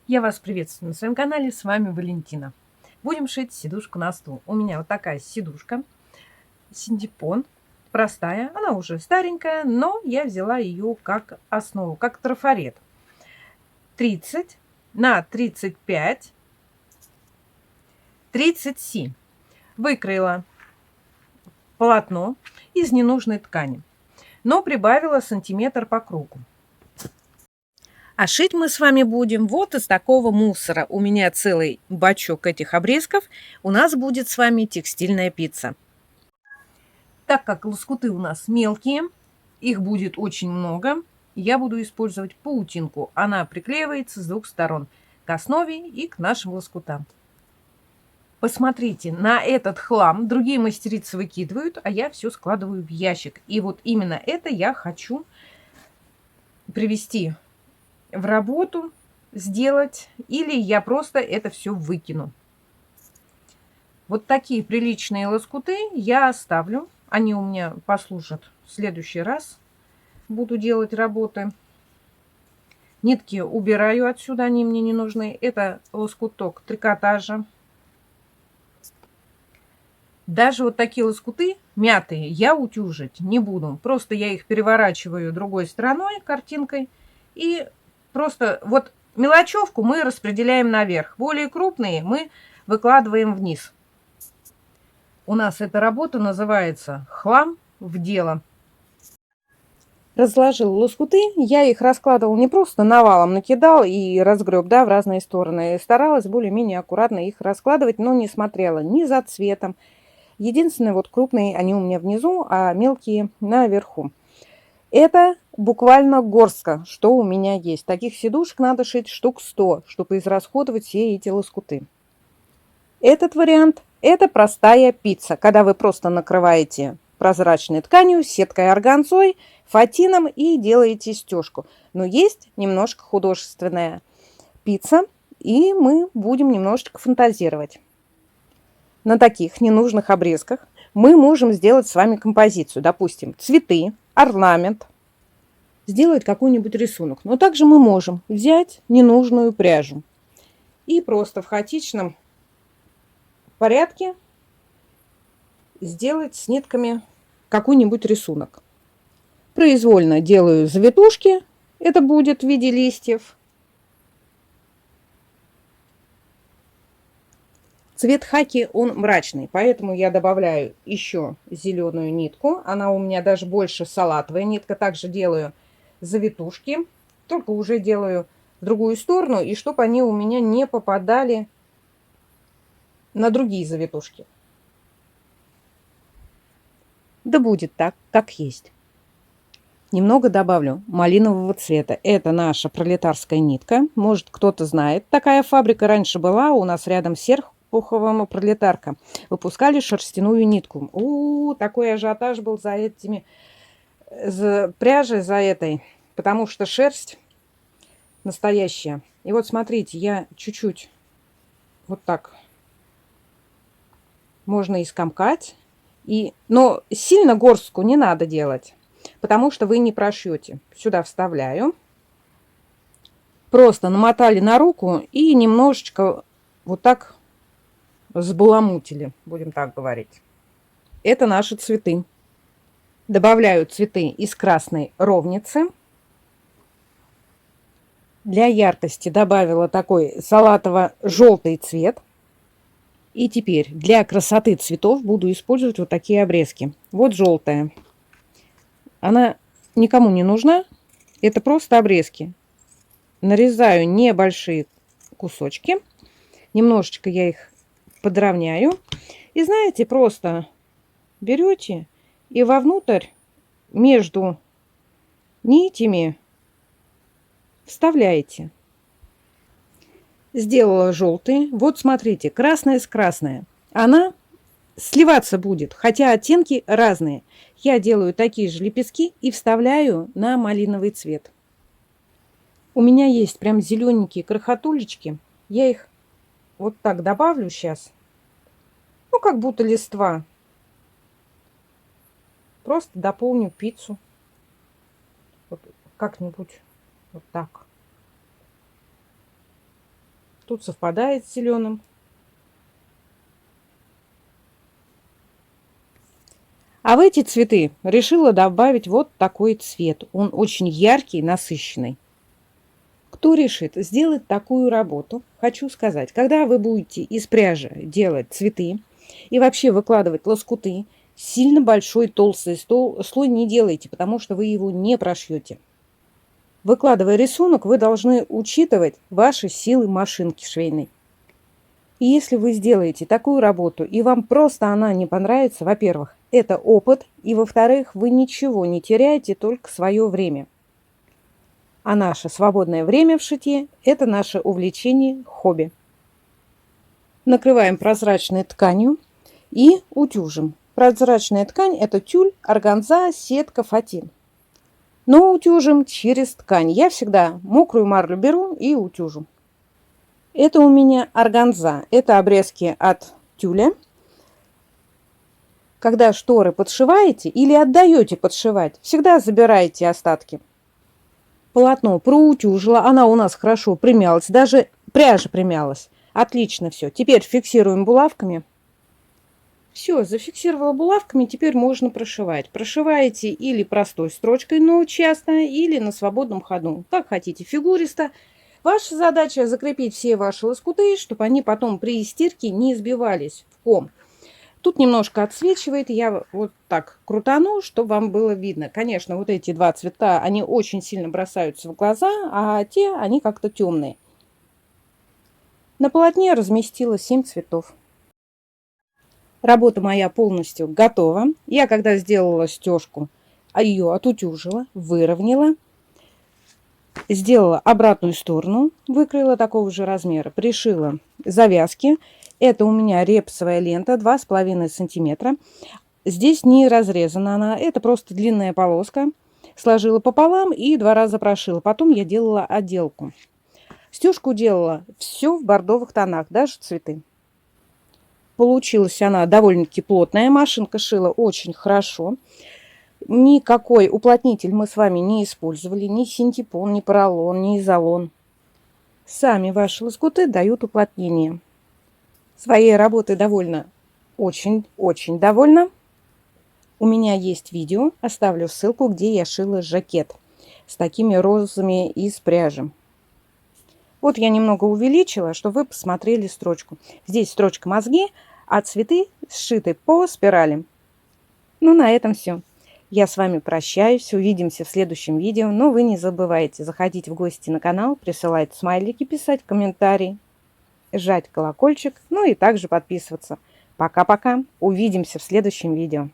Я вас приветствую на своем канале, с вами Валентина. Будем шить сидушку на стул. У меня вот такая сидушка, синтепон, простая, она уже старенькая, но я взяла ее как основу, как трафарет. 30 на 35, 37. Выкроила полотно из ненужной ткани, но прибавила сантиметр по кругу. А шить мы с вами будем вот из такого мусора. У меня целый бачок этих обрезков. У нас будет с вами текстильная пицца. Так как лоскуты у нас мелкие, их будет очень много, я буду использовать паутинку. Она приклеивается с двух сторон, к основе и к нашим лоскутам. Посмотрите, на этот хлам другие мастерицы выкидывают, а я все складываю в ящик. И вот именно это я хочу привести в работу, сделать, или я просто это все выкину. Вот такие приличные лоскуты я оставлю. Они у меня послужат в следующий раз. Буду делать работы. Нитки убираю отсюда, они мне не нужны. Это лоскуток трикотажа. Даже вот такие лоскуты мятые я утюжить не буду. Просто я их переворачиваю другой стороной, картинкой, и просто вот мелочевку мы распределяем наверх. Более крупные мы выкладываем вниз. У нас эта работа называется «Хлам в дело». Разложил лоскуты, я их раскладывал не просто навалом, накидал и разгреб, да, в разные стороны. Старалась более-менее аккуратно их раскладывать, но не смотрела ни за цветом. Единственное, вот крупные они у меня внизу, а мелкие наверху. Это буквально горстка, что у меня есть. Таких сидушек надо шить штук 100, чтобы израсходовать все эти лоскуты. Этот вариант – это простая пицца, когда вы просто накрываете прозрачной тканью, сеткой органзой, фатином и делаете стежку. Но есть немножко художественная пицца, и мы будем немножечко фантазировать. На таких ненужных обрезках мы можем сделать с вами композицию. Допустим, цветы, орнамент, сделать какой-нибудь рисунок. Но также мы можем взять ненужную пряжу и просто в хаотичном порядке сделать с нитками какой-нибудь рисунок. Произвольно делаю завитушки, это будет в виде листьев. Цвет хаки, он мрачный, поэтому я добавляю еще зеленую нитку. Она у меня даже больше салатовая нитка. Также делаю завитушки, только уже делаю в другую сторону, и чтобы они у меня не попадали на другие завитушки. Да будет так, как есть. Немного добавлю малинового цвета. Это наша пролетарская нитка. Может, кто-то знает. Такая фабрика раньше была у нас рядом с Серпуховым, Пролетарка. Выпускали шерстяную нитку. Такой ажиотаж был за этими пряжей, за этой. Потому что шерсть настоящая. И вот смотрите, я чуть-чуть вот так можно и скомкать. Но сильно горстку не надо делать, потому что вы не прошьете. Сюда вставляю. Просто намотали на руку и немножечко вот так сбаламутили, будем так говорить. Это наши цветы. Добавляю цветы из красной ровницы. Для яркости добавила такой салатово-желтый цвет. И теперь для красоты цветов буду использовать вот такие обрезки. Вот желтая. Она никому не нужна. Это просто обрезки. Нарезаю небольшие кусочки. Немножечко я их подровняю. И знаете, просто берете и вовнутрь между нитями вставляете. Сделала желтый. Вот смотрите, красная с красной. Она сливаться будет, хотя оттенки разные. Я делаю такие же лепестки и вставляю на малиновый цвет. У меня есть прям зелененькие крохотулечки. Я их вот так добавлю сейчас. Ну, как будто листва. Просто дополню пиццу. Вот как-нибудь вот так. Тут совпадает с зеленым. А в эти цветы решила добавить вот такой цвет. Он очень яркий, насыщенный. Кто решит сделать такую работу, хочу сказать, когда вы будете из пряжи делать цветы и вообще выкладывать лоскуты, сильно большой толстый слой не делайте, потому что вы его не прошьете. Выкладывая рисунок, вы должны учитывать ваши силы машинки швейной. И если вы сделаете такую работу, и вам просто она не понравится, во-первых, это опыт, и во-вторых, вы ничего не теряете, только свое время. А наше свободное время в шитье – это наше увлечение, хобби. Накрываем прозрачной тканью и утюжим. Прозрачная ткань – это тюль, органза, сетка, фатин. Но утюжим через ткань. Я всегда мокрую марлю беру и утюжу. Это у меня органза. Это обрезки от тюля. Когда шторы подшиваете или отдаете подшивать, всегда забирайте остатки. Полотно проутюжила, она у нас хорошо примялась, даже пряжа примялась. Отлично все. Теперь фиксируем булавками. Все, зафиксировала булавками, теперь можно прошивать. Прошиваете или простой строчкой, но часто, или на свободном ходу. Как хотите, фигуристо. Ваша задача закрепить все ваши лоскуты, чтобы они потом при стирке не сбивались в ком. Тут немножко отсвечивает, я вот так крутану, чтобы вам было видно. Конечно, вот эти два цвета, они очень сильно бросаются в глаза, а те, они как-то темные. На полотне разместила 7 цветов. Работа моя полностью готова. Я когда сделала стежку, ее отутюжила, выровняла, сделала обратную сторону, выкроила такого же размера, пришила завязки. Это у меня репсовая лента 2,5 сантиметра. Здесь не разрезана она, это просто длинная полоска. Сложила пополам и 2 раза прошила. Потом я делала отделку. Стежку делала все в бордовых тонах, даже цветы. Получилась она довольно-таки плотная. Машинка шила очень хорошо. Никакой уплотнитель мы с вами не использовали. Ни синтепон, ни поролон, ни изолон. Сами ваши лоскуты дают уплотнение. Своей работой довольна, очень-очень довольна. У меня есть видео, оставлю ссылку, где я шила жакет с такими розами из пряжи. Вот я немного увеличила, чтобы вы посмотрели строчку. Здесь строчка мозги, а цветы сшиты по спирали. Ну, на этом все. Я с вами прощаюсь, увидимся в следующем видео. Но вы не забывайте заходить в гости на канал, присылать смайлики, писать комментарии, жать колокольчик, ну и также подписываться. Пока-пока. Увидимся в следующем видео.